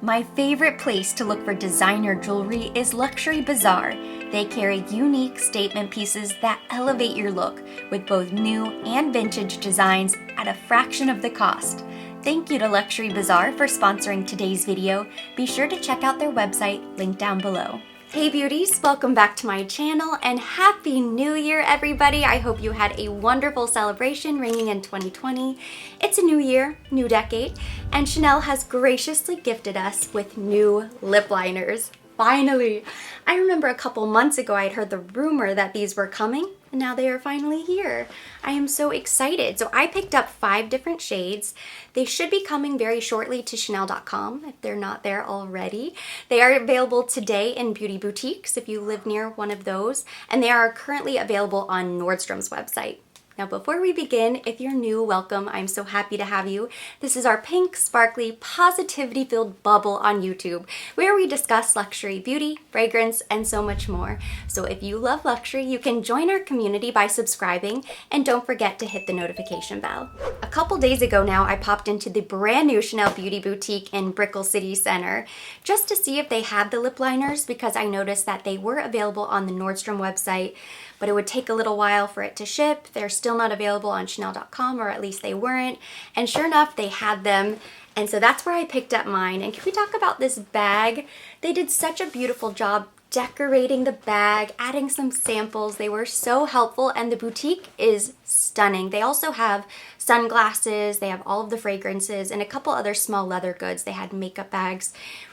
My favorite place to look for designer jewelry is Luxury Bazaar. They carry unique statement pieces that elevate your look with both new and vintage designs at a fraction of the cost. Thank you to Luxury Bazaar for sponsoring today's video. Be sure to check out their website, linked down below. Hey beauties, welcome back to my channel and Happy New Year everybody. I hope you had a wonderful celebration ringing in 2020. It's a new year, new decade, and Chanel has graciously gifted us with new lip liners. Finally! I remember a couple months ago I had heard the rumor that these were coming, and now they are finally here. I am so excited. So I picked up 5 different shades. They should be coming very shortly to Chanel.com if they're not there already. They are available today in beauty boutiques if you live near one of those, and they are currently available on Nordstrom's website. Now before we begin, if you're new, welcome. I'm so happy to have you. This is our pink, sparkly, positivity-filled bubble on YouTube, where we discuss luxury beauty, fragrance, and so much more. So if you love luxury, you can join our community by subscribing, and don't forget to hit the notification bell. A couple days ago now, I popped into the brand new Chanel Beauty Boutique in Brickell City Center just to see if they had the lip liners, because I noticed that they were available on the Nordstrom website, but it would take a little while for it to ship. They're still not available on Chanel.com, or at least they weren't. And sure enough, they had them. And so that's where I picked up mine. And can we talk about this bag? They did such a beautiful job decorating the bag, adding some samples. They were so helpful, and the boutique is stunning. They also have sunglasses, they have all of the fragrances, and a couple other small leather goods. They had makeup bags.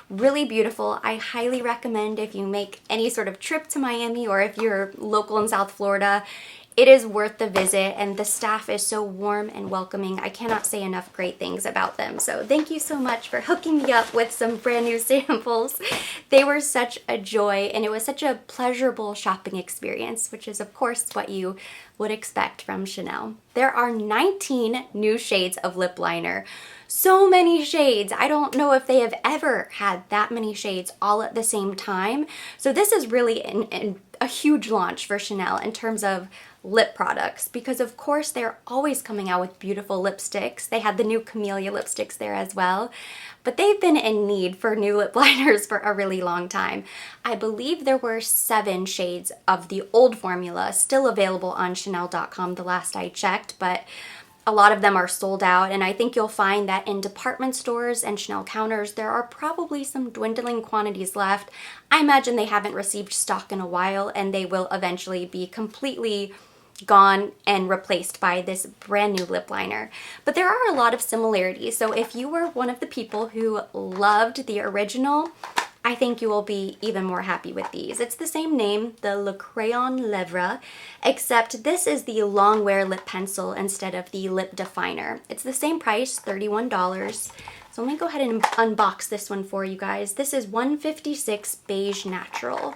Really beautiful. I highly recommend if you make any sort of trip to Miami, or if you're local in South Florida, it is worth the visit, and the staff is so warm and welcoming. I cannot say enough great things about them. So thank you so much for hooking me up with some brand new samples. They were such a joy, and it was such a pleasurable shopping experience, which is of course what you would expect from Chanel. There are 19 new shades of lip liner. So many shades. I don't know if they have ever had that many shades all at the same time. So this is really a huge launch for Chanel in terms of lip products, because of course they're always coming out with beautiful lipsticks. They had the new Camellia lipsticks there as well, but they've been in need for new lip liners for a really long time. I believe there were 7 shades of the old formula still available on Chanel.com the last I checked, but a lot of them are sold out, and I think you'll find that in department stores and Chanel counters, there are probably some dwindling quantities left. I imagine they haven't received stock in a while, and they will eventually be completely gone and replaced by this brand new lip liner. But there are a lot of similarities, so if you were one of the people who loved the original, I think you will be even more happy with these. It's the same name, the Le Crayon Lèvres, except this is the long wear lip pencil instead of the lip definer. It's the same price, $31. So let me go ahead and unbox this one for you guys. This is 156 Beige Natural.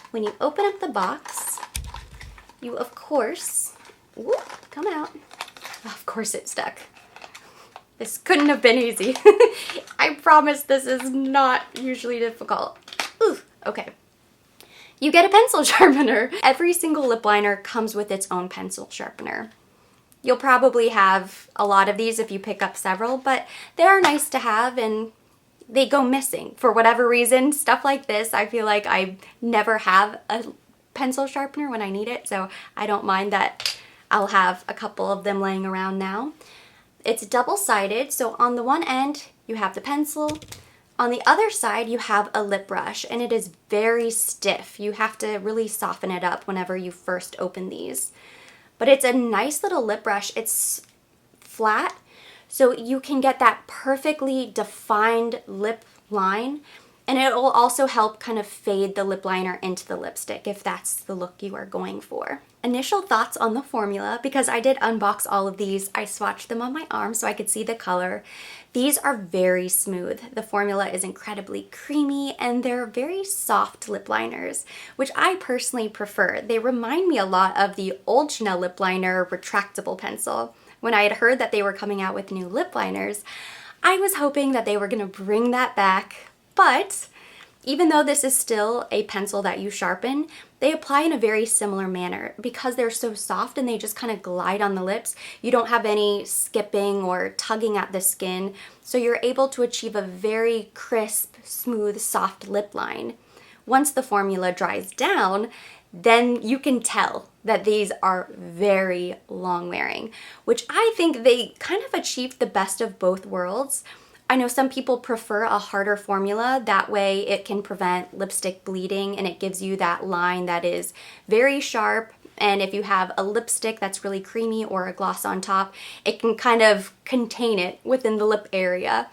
When you open up the box, you of course, whoop, come out. Of course it stuck. This couldn't have been easy. I promise this is not usually difficult. Ooh, okay. You get a pencil sharpener. Every single lip liner comes with its own pencil sharpener. You'll probably have a lot of these if you pick up several, but they are nice to have, and they go missing for whatever reason. Stuff like this, I feel like I never have a pencil sharpener when I need it, so I don't mind that I'll have a couple of them laying around now. It's double-sided, so on the one end you have the pencil, on the other side you have a lip brush, and it is very stiff. You have to really soften it up whenever you first open these. But it's a nice little lip brush. It's flat, so you can get that perfectly defined lip line, and it will also help kind of fade the lip liner into the lipstick if that's the look you are going for. Initial thoughts on the formula, because I did unbox all of these. I swatched them on my arm so I could see the color. These are very smooth. The formula is incredibly creamy, and they're very soft lip liners, which I personally prefer. They remind me a lot of the old Chanel lip liner retractable pencil. When I had heard that they were coming out with new lip liners, I was hoping that they were gonna bring that back, but Even though this is still a pencil that you sharpen, they apply in a very similar manner. Because they're so soft and they just kind of glide on the lips, you don't have any skipping or tugging at the skin, so you're able to achieve a very crisp, smooth, soft lip line. Once the formula dries down, then you can tell that these are very long wearing, which I think they kind of achieved the best of both worlds. I know some people prefer a harder formula, that way it can prevent lipstick bleeding and it gives you that line that is very sharp, and if you have a lipstick that's really creamy or a gloss on top, it can kind of contain it within the lip area.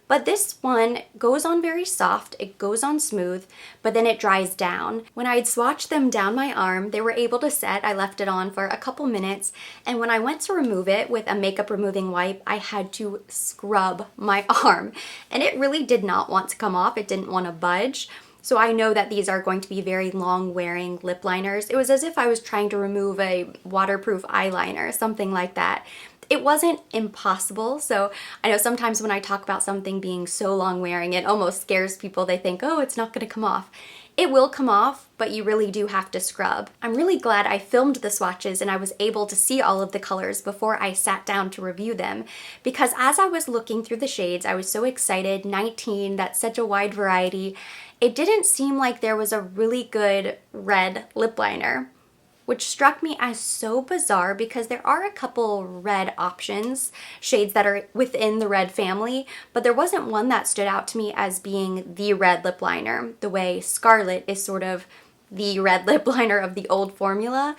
But this one goes on very soft, it goes on smooth, but then it dries down. When I'd swatched them down my arm, they were able to set. I left it on for a couple minutes, and when I went to remove it with a makeup removing wipe, I had to scrub my arm, and it really did not want to come off. It didn't want to budge. So I know that these are going to be very long wearing lip liners. It was as if I was trying to remove a waterproof eyeliner, something like that. It wasn't impossible, so I know sometimes when I talk about something being so long wearing, it almost scares people. They think, oh, it's not gonna come off. It will come off, but you really do have to scrub. I'm really glad I filmed the swatches and I was able to see all of the colors before I sat down to review them, because as I was looking through the shades, I was so excited. 19, that's such a wide variety. It didn't seem like there was a really good red lip liner, which struck me as so bizarre because there are a couple red options, shades that are within the red family, but there wasn't one that stood out to me as being the red lip liner, the way Scarlet is sort of the red lip liner of the old formula.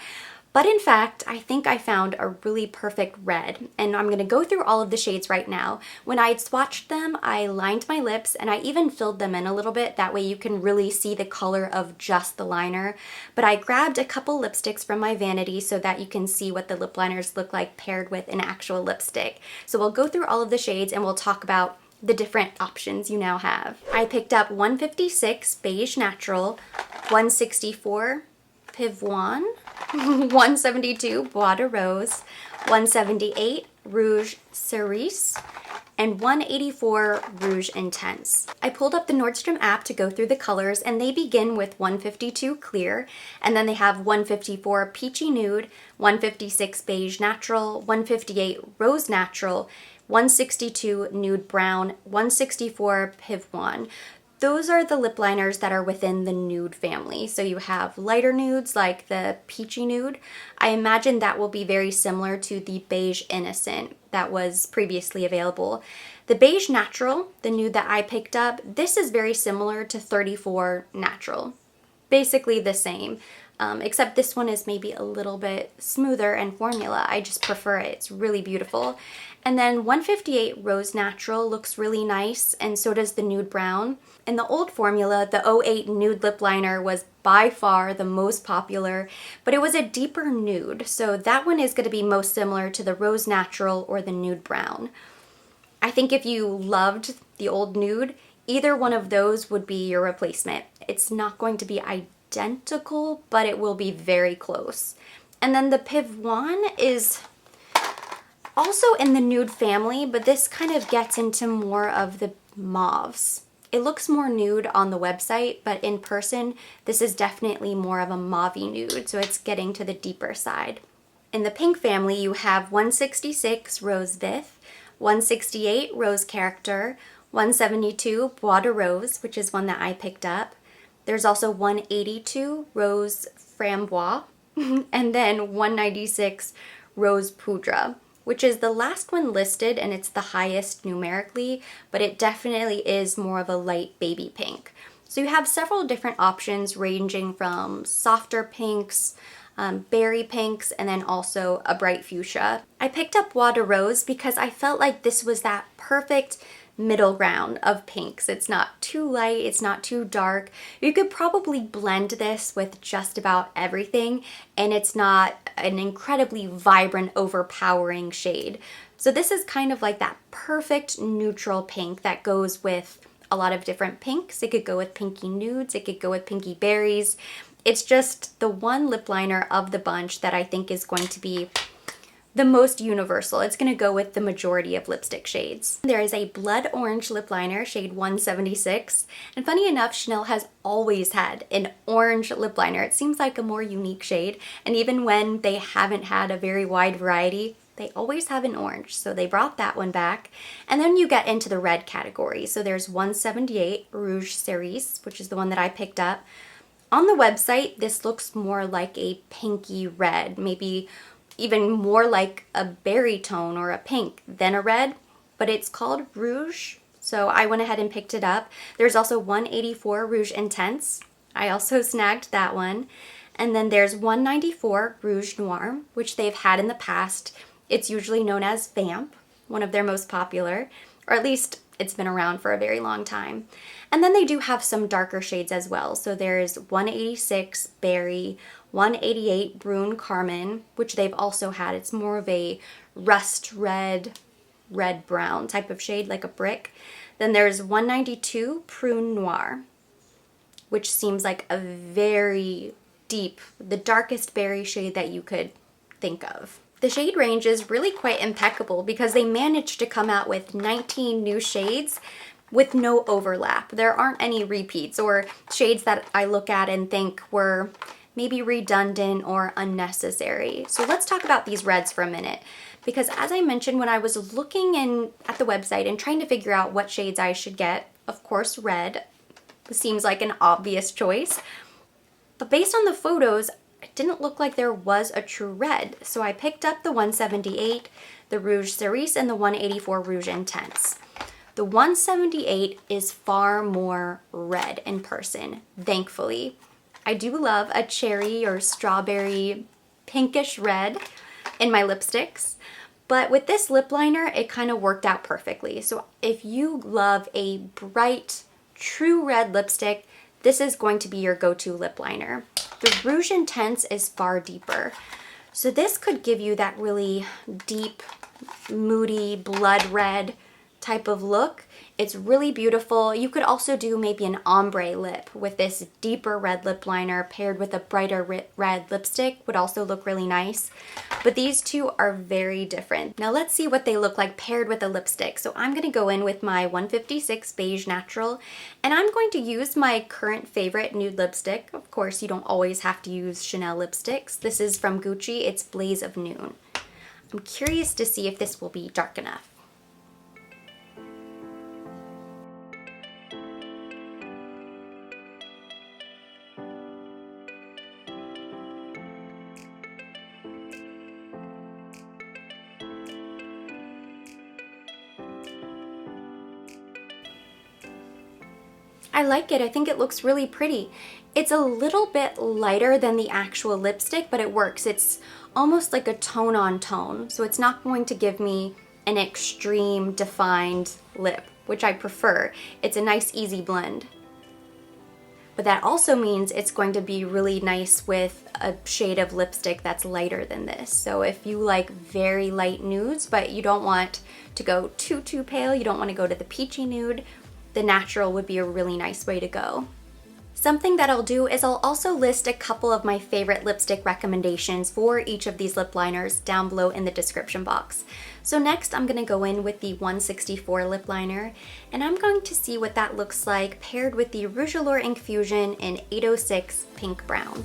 But in fact, I think I found a really perfect red, and I'm gonna go through all of the shades right now. When I had swatched them, I lined my lips and I even filled them in a little bit, that way you can really see the color of just the liner. But I grabbed a couple lipsticks from my vanity so that you can see what the lip liners look like paired with an actual lipstick. So we'll go through all of the shades and we'll talk about the different options you now have. I picked up 156 Beige Natural, 164 Pivoine, 172 Bois De Rose, 178 Rouge Cerise, and 184 Rouge Intense. I pulled up the Nordstrom app to go through the colors, and they begin with 152 Clear, and then they have 154 Peachy Nude, 156 Beige Natural, 158 Rose Natural, 162 Nude Brown, 164 Pivoine. Those are the lip liners that are within the nude family. So you have lighter nudes like the Peachy Nude. I imagine that will be very similar to the Beige Innocent that was previously available. The Beige Natural, the nude that I picked up, this is very similar to 34 Natural. Basically the same, except this one is maybe a little bit smoother and formula. I just prefer it. It's really beautiful. And then 158 Rose Natural looks really nice, and so does the Nude Brown. In the old formula, the 08 Nude Lip Liner was by far the most popular, but it was a deeper nude, so that one is going to be most similar to the Rose Natural or the Nude Brown. I think if you loved the old nude, either one of those would be your replacement. It's not going to be identical, but it will be very close. And then the Pivoine is also in the nude family, but this kind of gets into more of the mauves. It looks more nude on the website, but in person, this is definitely more of a mauvey nude, so it's getting to the deeper side. In the pink family, you have 166 Rose Vif, 168 Rose Character, 172 Bois de Rose, which is one that I picked up. There's also 182 Rose Framboise, and then 196 Rose Poudre, which is the last one listed, and it's the highest numerically, but it definitely is more of a light baby pink. So you have several different options ranging from softer pinks, berry pinks, and then also a bright fuchsia. I picked up Bois de Rose because I felt like this was that perfect middle ground of pinks. It's not too light, it's not too dark. You could probably blend this with just about everything, and it's not an incredibly vibrant, overpowering shade. So this is kind of like that perfect neutral pink that goes with a lot of different pinks. It could go with pinky nudes, it could go with pinky berries. It's just the one lip liner of the bunch that I think is going to be the most universal. It's gonna go with the majority of lipstick shades. There is a blood orange lip liner, shade 176. And funny enough, Chanel has always had an orange lip liner. It seems like a more unique shade. And even when they haven't had a very wide variety, they always have an orange. So they brought that one back. And then you get into the red category. So there's 178 Rouge Cerise, which is the one that I picked up. On the website, this looks more like a pinky red, maybe even more like a berry tone or a pink than a red, but it's called Rouge, so I went ahead and picked it up. There's also 184 Rouge Intense. I also snagged that one. And then there's 194 Rouge Noir, which they've had in the past. It's usually known as Vamp, one of their most popular, or at least it's been around for a very long time. And then they do have some darker shades as well. So there's 186 Berry, 188 Brune Carmine, which they've also had. It's more of a rust red, red-brown type of shade, like a brick. Then there's 192 Prune Noir, which seems like a very deep, the darkest berry shade that you could think of. The shade range is really quite impeccable because they managed to come out with 19 new shades with no overlap. There aren't any repeats or shades that I look at and think were maybe redundant or unnecessary. So let's talk about these reds for a minute, because as I mentioned, when I was looking at the website and trying to figure out what shades I should get, of course red seems like an obvious choice, but based on the photos, it didn't look like there was a true red. So I picked up the 178, the Rouge Cerise, and the 184 Rouge Intense. The 178 is far more red in person, thankfully. I do love a cherry or strawberry pinkish red in my lipsticks, but with this lip liner, it kind of worked out perfectly. So if you love a bright, true red lipstick, this is going to be your go-to lip liner. The Rouge Intense is far deeper. So this could give you that really deep, moody, blood red type of look. It's really beautiful. You could also do maybe an ombre lip with this deeper red lip liner paired with a brighter red lipstick would also look really nice. But these two are very different. Now let's see what they look like paired with a lipstick. So I'm gonna go in with my 156 Beige Natural, and I'm going to use my current favorite nude lipstick. Of course, you don't always have to use Chanel lipsticks. This is from Gucci, it's Blaze of Noon. I'm curious to see if this will be dark enough. I like it. I think it looks really pretty. It's a little bit lighter than the actual lipstick, but it works. It's almost like a tone on tone. So it's not going to give me an extreme defined lip, which I prefer. It's a nice easy blend. But that also means it's going to be really nice with a shade of lipstick that's lighter than this. So if you like very light nudes, but you don't want to go too pale, you don't want to go to the peachy nude, the natural would be a really nice way to go. Something that I'll do is I'll also list a couple of my favorite lipstick recommendations for each of these lip liners down below in the description box. So next I'm going to go in with the 164 lip liner, and I'm going to see what that looks like paired with the Rouge Allure Ink Fusion in 806 Pink Brown.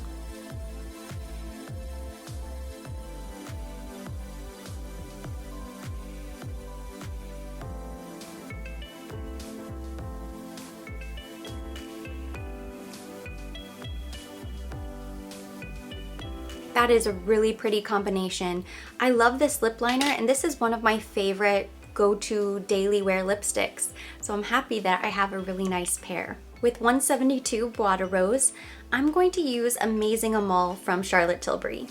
That is a really pretty combination. I love this lip liner, and this is one of my favorite go-to daily wear lipsticks. So I'm happy that I have a really nice pair. With 172 Bois De Rose, I'm going to use Amazing Amal from Charlotte Tilbury.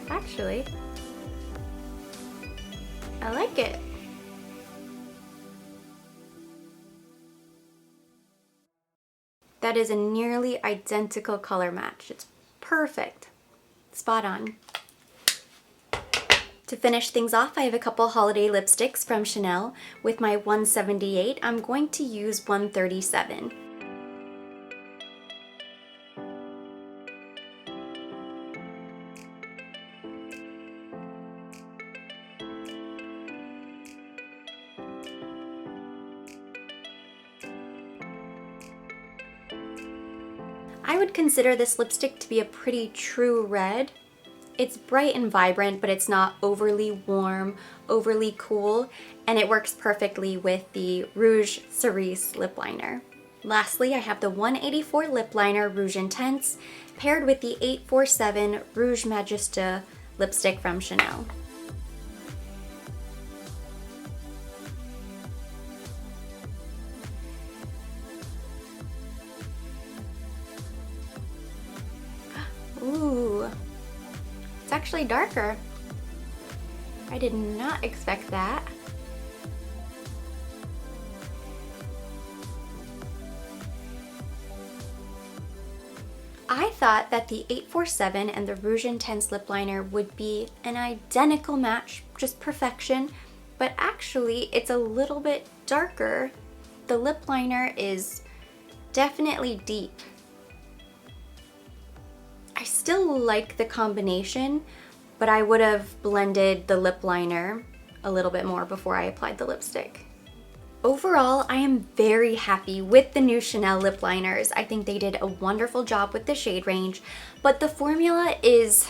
Actually, I like it. That is a nearly identical color match. It's perfect. Spot on. To finish things off, I have a couple holiday lipsticks from Chanel. With my 178, I'm going to use 137. I would consider this lipstick to be a pretty true red. It's bright and vibrant, but it's not overly warm, overly cool, and it works perfectly with the Rouge Cerise lip liner. Lastly, I have the 184 lip liner Rouge Intense paired with the 847 Rouge Majesté lipstick from Chanel. Ooh, it's actually darker. I did not expect that. I thought that the 847 and the Rouge Intense lip liner would be an identical match, just perfection, but actually it's a little bit darker. The lip liner is definitely deep. I still like the combination, but I would have blended the lip liner a little bit more before I applied the lipstick. Overall, I am very happy with the new Chanel lip liners. I think they did a wonderful job with the shade range, but the formula is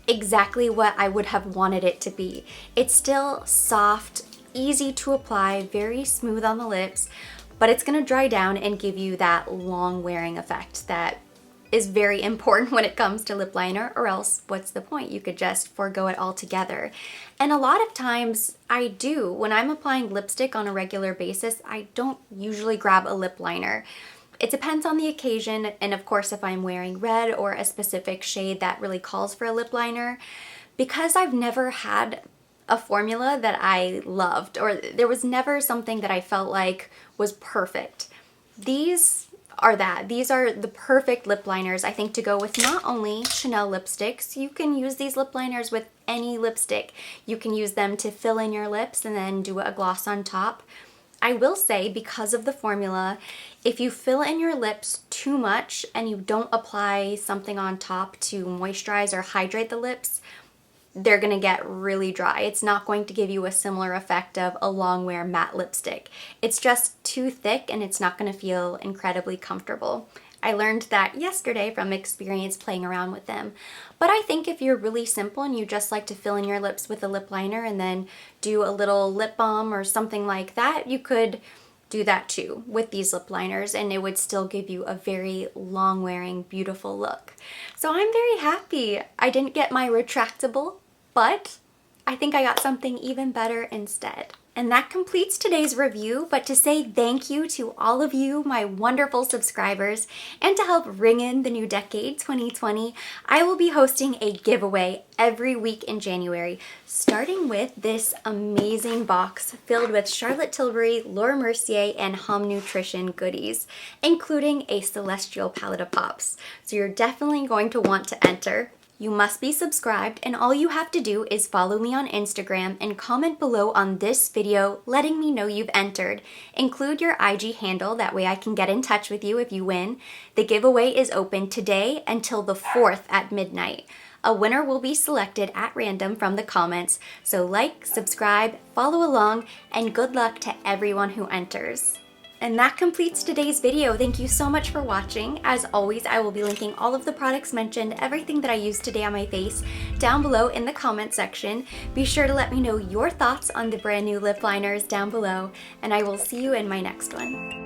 exactly what I would have wanted it to be. It's still soft, easy to apply, very smooth on the lips, but it's gonna dry down and give you that long wearing effect that is very important when it comes to lip liner, or else what's the point? You could just forego it altogether. And a lot of times I do. When I'm applying lipstick on a regular basis, I don't usually grab a lip liner. It depends on the occasion, and of course if I'm wearing red or a specific shade that really calls for a lip liner. Because I've never had a formula that I loved, or there was never something that I felt like was perfect. These are the perfect lip liners, I think, to go with not only Chanel lipsticks. You can use these lip liners with any lipstick. You can use them to fill in your lips and then do a gloss on top. I will say, because of the formula, if you fill in your lips too much and you don't apply something on top to moisturize or hydrate the lips, they're gonna get really dry. It's not going to give you a similar effect of a long wear matte lipstick. It's just too thick and it's not gonna feel incredibly comfortable. I learned that yesterday from experience playing around with them. But I think if you're really simple and you just like to fill in your lips with a lip liner and then do a little lip balm or something like that, you could do that too with these lip liners, and it would still give you a very long wearing, beautiful look. So I'm very happy I didn't get my retractable, but I think I got something even better instead. And that completes today's review, but to say thank you to all of you, my wonderful subscribers, and to help ring in the new decade, 2020, I will be hosting a giveaway every week in January, starting with this amazing box filled with Charlotte Tilbury, Laura Mercier, and Hum Nutrition goodies, including a Celestial palette of pops. So you're definitely going to want to enter. You must be subscribed, and all you have to do is follow me on Instagram and comment below on this video letting me know you've entered. Include your IG handle, that way I can get in touch with you if you win. The giveaway is open today until the 4th at midnight. A winner will be selected at random from the comments, so like, subscribe, follow along, and good luck to everyone who enters. And that completes today's video. Thank you so much for watching. As always, I will be linking all of the products mentioned, everything that I used today on my face, down below in the comment section. Be sure to let me know your thoughts on the brand new lip liners down below, and I will see you in my next one.